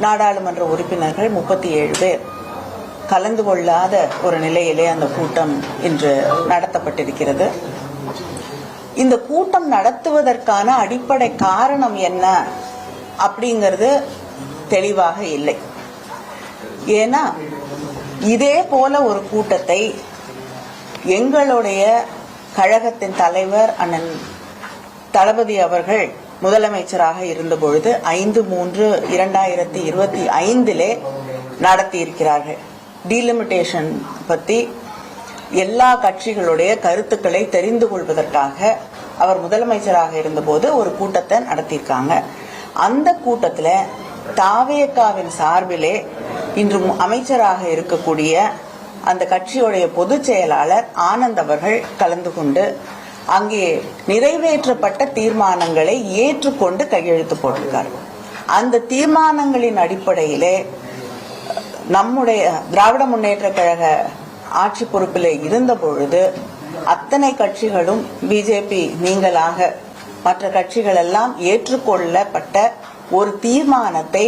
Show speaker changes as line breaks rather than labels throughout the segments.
நாடாளுமன்ற உறுப்பினர்கள் 37 பேர் கலந்து கொள்ளாத ஒரு நிலையிலே அந்த கூட்டம் இன்று நடத்தப்பட்டிருக்கிறது. இந்த கூட்டம் நடத்துவதற்கான அடிப்படை காரணம் என்ன அப்படிங்கிறது தெளிவாக இல்லை. ஏன்னா இதே போல ஒரு கூட்டத்தை எங்களுடைய கழகத்தின் தலைவர் அண்ணன் தளபதி அவர்கள் முதலமைச்சராக இருந்த பொழுது 5/3/2025 நடத்தியிருக்கிறார்கள். டீலிமிட்டேஷன் பத்தி எல்லா கட்சிகளுடைய கருத்துக்களை தெரிந்து கொள்வதற்காக அவர் முதலமைச்சராக இருந்தபோது ஒரு கூட்டத்தை நடத்தியிருக்காங்க. அந்த கூட்டத்தில் தாவேகாவின் சார்பிலே இன்று அமைச்சராக இருக்கக்கூடிய அந்த கட்சியுடைய பொதுச் செயலாளர் ஆனந்த் அவர்கள் கலந்து கொண்டு அங்கே நிறைவேற்றப்பட்ட தீர்மானங்களை ஏற்றுக்கொண்டு கையெழுத்து போட்டிருக்கார். அந்த தீர்மானங்களின் அடிப்படையிலே நம்முடைய திராவிட முன்னேற்ற கழக ஆட்சி பொறுப்பில் இருந்த பொழுது அத்தனை கட்சிகளும் பிஜேபி நீங்களாக மற்ற கட்சிகள் எல்லாம் ஏற்றுக்கொள்ளப்பட்ட ஒரு தீர்மானத்தை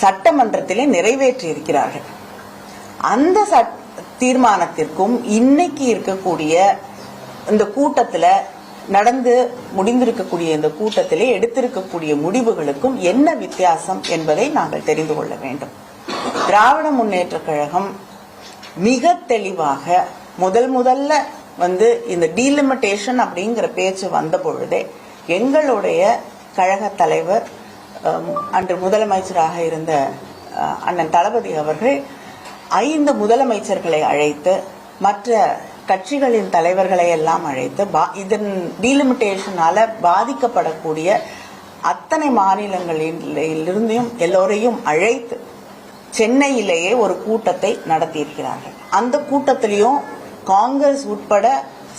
சட்டமன்றத்திலே நிறைவேற்றி இருக்கிறார்கள். அந்த தீர்மானத்திற்கும் இன்னைக்கு இருக்கக்கூடிய இந்த கூட்டத்தில் நடந்து முடிந்திருக்கக்கூடிய இந்த கூட்டத்திலே எடுத்திருக்கக்கூடிய முடிவுகளுக்கும் என்ன வித்தியாசம் என்பதை நாங்கள் தெரிந்து கொள்ள வேண்டும். திராவிட முன்னேற்ற கழகம் மிக தெளிவாக முதல்ல இந்த டீலிமிட்டேஷன் அப்படிங்கிற பேச்சு வந்த பொழுதே எங்களுடைய கழக தலைவர் அன்று முதலமைச்சராக இருந்த அண்ணன் தளபதி அவர்கள் 5 முதலமைச்சர்களை அழைத்து மற்ற கட்சிகளின் தலைவர்களை எல்லாம் அழைத்து இதன் டீலிமிட்டேஷனால பாதிக்கப்படக்கூடிய அத்தனை மாநிலங்களிலிருந்தும் எல்லோரையும் அழைத்து சென்னையிலேயே ஒரு கூட்டத்தை நடத்தியிருக்கிறார்கள். அந்த கூட்டத்திலையும் காங்கிரஸ் உட்பட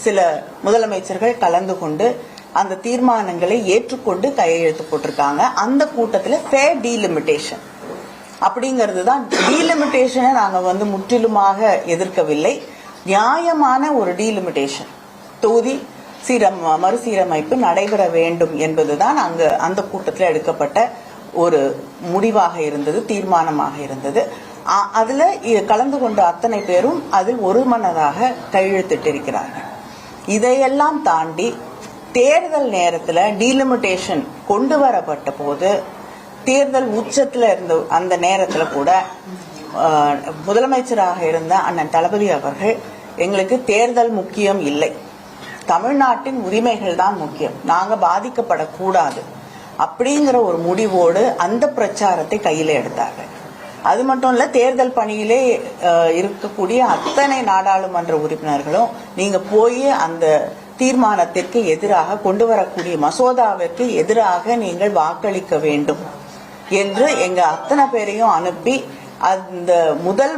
சில முதலமைச்சர்கள் கலந்து கொண்டு அந்த தீர்மானங்களை ஏற்றுக்கொண்டு கையெழுத்து போட்டிருக்காங்க. அந்த கூட்டத்தில் ஃபேர் டீலிமிட்டேஷன் அப்படிங்கிறது தான். டீலிமிட்டேஷனை நாங்கள் முற்றிலுமாக எதிர்க்கவில்லை. நியாயமான ஒரு டீலிமிட்டேஷன் தொகுதி மறுசீரமைப்பு நடைபெற வேண்டும் என்பதுதான் அந்த கூட்டத்தில் எடுக்கப்பட்ட ஒரு முடிவாக இருந்தது, தீர்மானமாக இருந்தது. அதுல கலந்து கொண்ட அத்தனை பேரும் அதில் ஒருமனதாக கையெழுத்திட்டிருக்கிறார்கள். இதையெல்லாம் தாண்டி தேர்தல் நேரத்தில் டீலிமிட்டேஷன் கொண்டு வரப்பட்ட போது தேர்தல் உச்சத்தில் இருந்த அந்த நேரத்தில் கூட முதலமைச்சராக இருந்த அண்ணன் தளபதி அவர்கள் எங்களுக்கு தேர்தல் முக்கியம் இல்லை, தமிழ்நாட்டின் உரிமைகள் தான் முக்கியம், நாங்கள் பாதிக்கப்படக்கூடாது அப்படிங்கிற ஒரு முடிவோடு அந்த பிரச்சாரத்தை கையில் எடுத்தார்கள். அது மட்டும் இல்ல, தேர்தல் பணியிலே இருக்கக்கூடிய அத்தனை நாடாளுமன்ற உறுப்பினர்களும் நீங்க போய் அந்த தீர்மானத்திற்கு எதிராக கொண்டு வரக்கூடிய மசோதாவிற்கு எதிராக நீங்கள் வாக்களிக்க வேண்டும் என்று எங்க அத்தனை பேரையும் அனுப்பி அந்த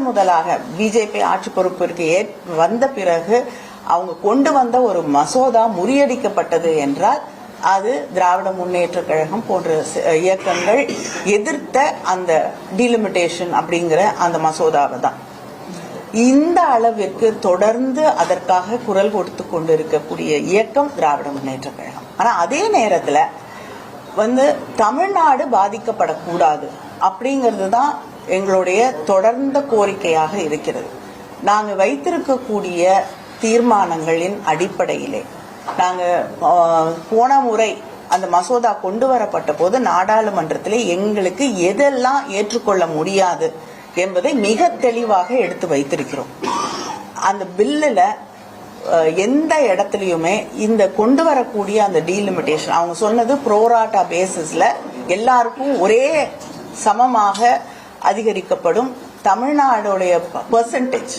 முதலாக பிஜேபி ஆட்சி பொறுப்பிற்கு வந்த பிறகு அவங்க கொண்டு வந்த ஒரு மசோதா முறியடிக்கப்பட்டது என்றால் அது திராவிட முன்னேற்ற கழகம் போன்ற இயக்கங்கள் எதிர்த்த அந்த டீலிமிட்டேஷன் அப்படிங்கிற அந்த மசோதாவை தான். இந்த அளவிற்கு தொடர்ந்து அதற்காக குரல் கொடுத்து கொண்டு இருக்கக்கூடிய இயக்கம் திராவிட முன்னேற்ற கழகம். ஆனா அதே நேரத்துல தமிழ்நாடு பாதிக்கப்படக்கூடாது அப்படிங்கிறது தான் எங்களுடைய தொடர்ந்த கோரிக்கையாக இருக்கிறது. நாங்க வைத்திருக்கக்கூடிய தீர்மானங்களின் அடிப்படையிலே நாங்க போன முறை அந்த மசோதா கொண்டு வரப்பட்ட போது நாடாளுமன்றத்தில் எங்களுக்கு எதெல்லாம் ஏற்றுக்கொள்ள முடியாது என்பதை மிக தெளிவாக எடுத்து வைத்திருக்கிறோம். அந்த பில்லுல எந்த இடத்துலயுமே இந்த கொண்டு வரக்கூடிய அந்த டீலிமிட்டேஷன் அவங்க சொன்னது ப்ரோராட்டா பேசிஸ்ல எல்லாருக்கும் ஒரே சமமாக அதிகரிக்கப்படும், தமிழ்நாடுடைய பெர்சன்டேஜ்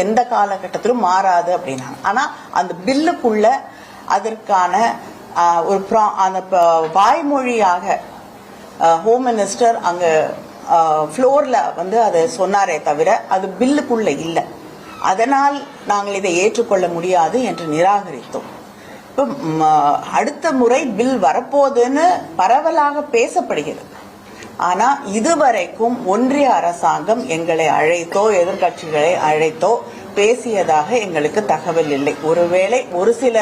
எந்த காலகட்டத்திலும் மாறாது அப்படின்னாங்க. ஆனா அந்த பில்லுக்குள்ள அதற்கான ஒரு அந்த வாய்மொழியாக ஹோம் மினிஸ்டர் அங்க ஃப்ளோர்ல அதை சொன்னாரே தவிர அது பில்லுக்குள்ள இல்லை. அதனால் நாங்கள் இதை ஏற்றுக்கொள்ள முடியாது என்று நிராகரித்தோம். இப்போ அடுத்த முறை பில் வரப்போகுதுன்னு பரவலாக பேசப்படுகிறது. ஆனா இதுவரைக்கும் ஒன்றிய அரசாங்கம் எங்களை அழைத்தோ எதிர்கட்சிகளை அழைத்தோ பேசியதாக எங்களுக்கு தகவல் இல்லை. ஒருவேளை ஒரு சில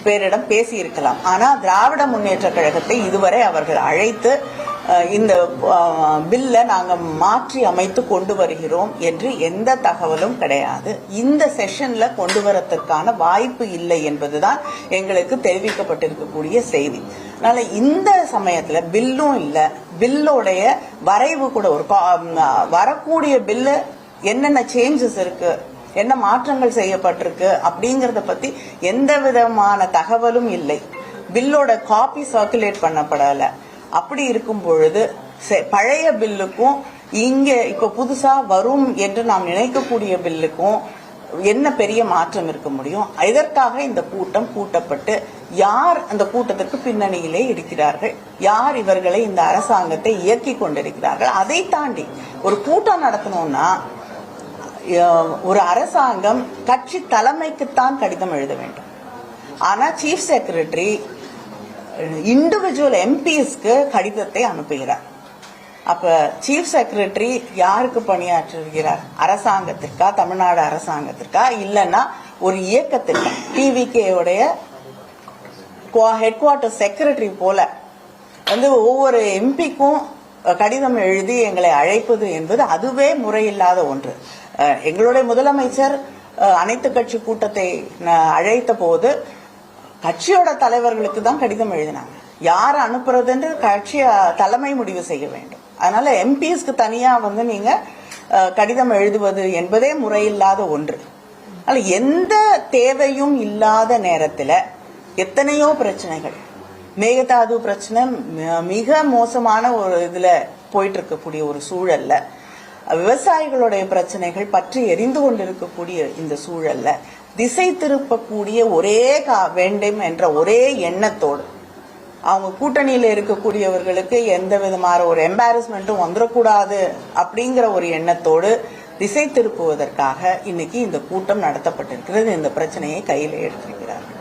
பேரிடம் பேசியிருக்கலாம். ஆனா திராவிட முன்னேற்ற கழகத்தை இதுவரை அவர்கள் அழைத்து இந்த பில்லை நாங்கள் மாற்றி அமைத்து கொண்டு வருகிறோம் என்று எந்த தகவலும் கிடையாது. இந்த செஷன்ல கொண்டு வரத்துக்கான வாய்ப்பு இல்லை என்பதுதான் எங்களுக்கு தெரிவிக்கப்பட்டிருக்கக்கூடிய செய்தி. அதனால இந்த சமயத்துல பில்லும் இல்லை, பில்லோடைய வரைவு கூட ஒரு வரக்கூடிய பில்லு என்னென்ன சேஞ்சஸ் இருக்கு, என்ன மாற்றங்கள் செய்யப்பட்டிருக்கு அப்படிங்கறத பத்தி எந்த விதமான தகவலும் இல்லை. பில்லோட காப்பி சர்க்குலேட் பண்ணப்படல. அப்படி இருக்கும் பொழுது பழைய பில்லுக்கும் இங்க இப்ப புதுசா வரும் என்று நாம் நினைக்கக்கூடிய பில்லுக்கும் என்ன பெரிய மாற்றம் இருக்க முடியும்? இதற்காக இந்த கூட்டம் கூட்டப்பட்டு யார் அந்த கூட்டத்திற்கு பின்னணியிலே இருக்கிறார்கள், யார் இவர்களை இந்த அரசாங்கத்தை இயக்கி கொண்டிருக்கிறார்கள், அதை தாண்டி ஒரு கூட்டம் நடத்தணும்னா ஒரு அரசாங்கம் கட்சி தலைமைக்குத்தான் கடிதம் எழுத வேண்டும். ஆனா சீஃப் செக்ரட்டரி இண்டிவிஜுவல் எம்பிஸ்க்கு கடிதத்தை அனுப்புகிறார். அப்ப சீஃப் செக்ரட்டரி யாருக்கு பணியாற்றுகிறார்? அரசாங்கத்திற்கா, தமிழ்நாடு அரசாங்கத்திற்கா, இல்லைன்னா ஒரு இயக்கத்திற்கா? டிவிகேவுடைய ஹெட் குவார்டர் செக்ரட்டரி போல ஒவ்வொரு எம்பிக்கும் கடிதம் எழுதி எங்களை அழைப்பது என்பது அதுவே முறையில்லாத ஒன்று. எங்களுடைய முதலமைச்சர் அனைத்து கட்சி கூட்டத்தை அழைத்த போது கட்சியோட தலைவர்களுக்கு தான் கடிதம் எழுதினாங்க. யார் அனுப்புறதுன்னு கட்சி தலைமை முடிவு செய்ய வேண்டும். அதனால எம்பிஸ்க்கு தனியா நீங்க கடிதம் எழுதுவது என்பதே முறையில்லாத ஒன்று. அதனால எந்த தேவையும் இல்லாத நேரத்துல எத்தனையோ பிரச்சனைகள், மேகதாது பிரச்சனை மிக மோசமான ஒரு இதுல போயிட்டு இருக்கக்கூடிய ஒரு சூழல்ல, விவசாயிகளுடைய பிரச்சனைகள் பற்றி எரிந்து கொண்டிருக்கக்கூடிய இந்த சூழல்ல திசை திருப்பக்கூடிய ஒரே வேண்டும் என்ற ஒரே எண்ணத்தோடு அவங்க கூட்டணியில இருக்கக்கூடியவர்களுக்கு எந்த விதமான ஒரு எம்பாரஸ்மெண்ட்டும் வந்துடக்கூடாது அப்படிங்கிற ஒரு எண்ணத்தோடு திசை திருப்புவதற்காக இன்னைக்கு இந்த கூட்டம் நடத்தப்பட்டிருக்கிறது. இந்த பிரச்சனையை கையில எடுத்திருக்கிறார்கள்.